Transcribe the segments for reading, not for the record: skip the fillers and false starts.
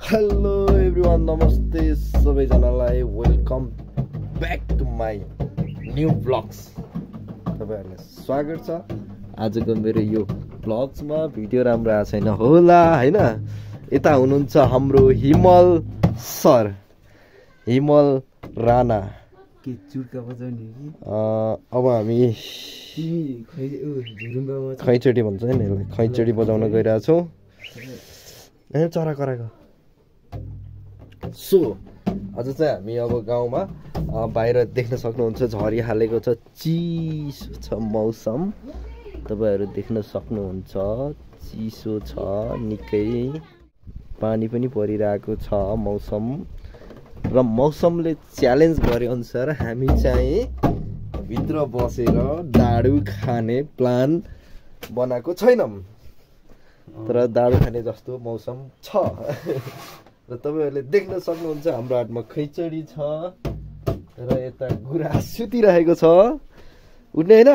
Hello everyone, नमस्ते सबैजनालाई। Welcome back to my new blogs. तपाईँहरूलाई स्वागत छ आजको मेरो यो ब्लग्समा। भिडियो राम्रो आएको छैन होला होइन। यता हुनुहुन्छ हाम्रो हिमल सर, हिमल राणा। के चुड्का बजाउने कि अब हामी खैचडी भन्छ नि यसलाई, खैचडी बजाउन गइरहेछौँ। चरा कराएको। सो आज चाहिँ हामी अब गाउँमा बाहिर देख्न सक्नुहुन्छ झरी हालेको छ, चिसो छ मौसम। तपाईँहरू देख्न सक्नुहुन्छ चिसो छ निकै, पानी पनि परिरहेको छ मौसम। र मौसमले च्यालेन्ज गरे अनुसार हामी चाहिँ भित्र बसेर डाडु खाने प्लान बनाएको छैनौँ, तर डाडु खाने जस्तो मौसम छ। र तपाईँहरूले देख्न सक्नुहुन्छ हाम्रो हातमा खैचडी छ र यता गुराँस सुतिरहेको छ। उठ्ने होइन,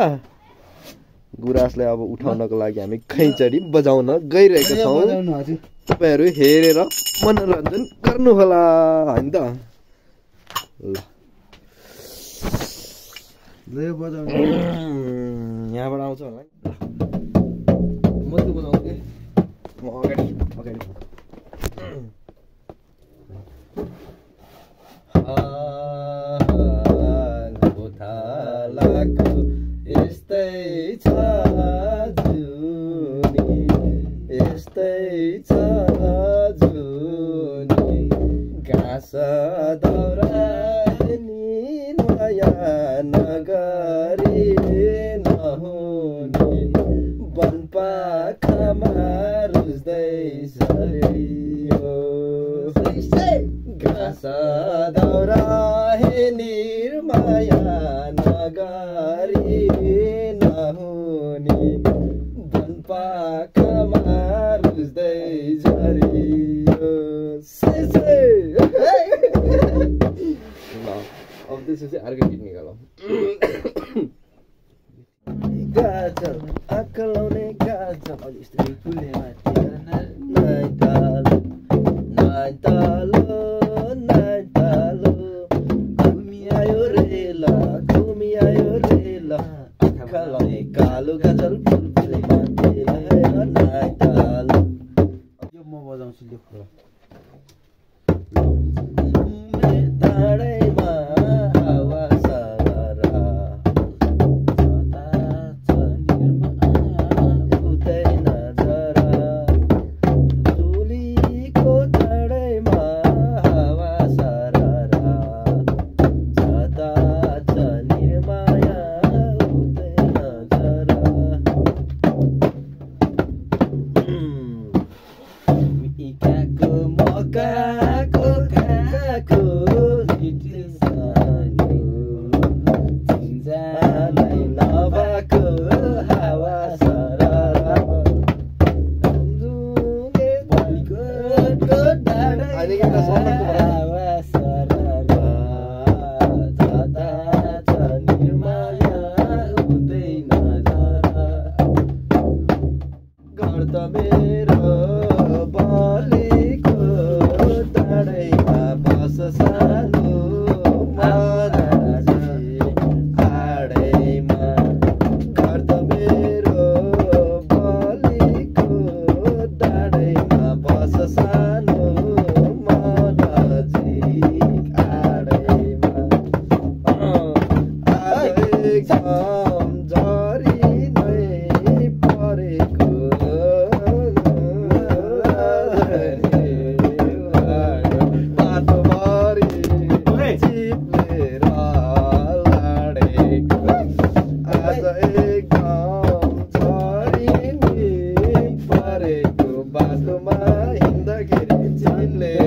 गुराँसलाई अब उठाउनको लागि हामी खैचडी बजाउन गइरहेका छौँ। तपाईँहरू हेरेर मनोरञ्जन गर्नुहोला होइन त। ल यहाँबाट आउँछ होला, म त्यो बजाउँछु, म अगाडि अगाडि। गोथालाको यस्तै छ जुनी, यस्तै छ जुनी, घाँस दाउरानी माया नगरी नहुने, वनपाखामा रुच्दैछ घाँस दाउरा निर्माया नगरी नहुने, वनपाखामा रुच्दै झरियो। अब त्यसपछि अर्को गीत निकालौँ। गाजल आँखा लाउने गाजल नाइटालो नाइटालो नाइटालो, घुमी आयो रेला घुमी आयो रेला, आँखा लाउने कालो गाजल फुलफुलेमा नाइटालो। यो म बजाउँछु लेख। डाँडैमा हावा सारा उठ्दैन जरा, चुलीको डाँडैमा हावा सारा जता छ निर्माया उठ्दैन जरा। इकाको मकाको काको चिन्जानै नभएको हावा सररा, बलिकोटको डाँडैमा हावा सररा जता छ निर्माया हुँदैन जरा। घर त मेरो बलिको डाँडैमा बस सानो मराजी आडैमा, घर त मेरो बलिको डाँडैमा बस सानो मराजी आडैमा। आज एकदम झरी नै परेको बाटोमा हिँड्दाखेरि चिप्लेर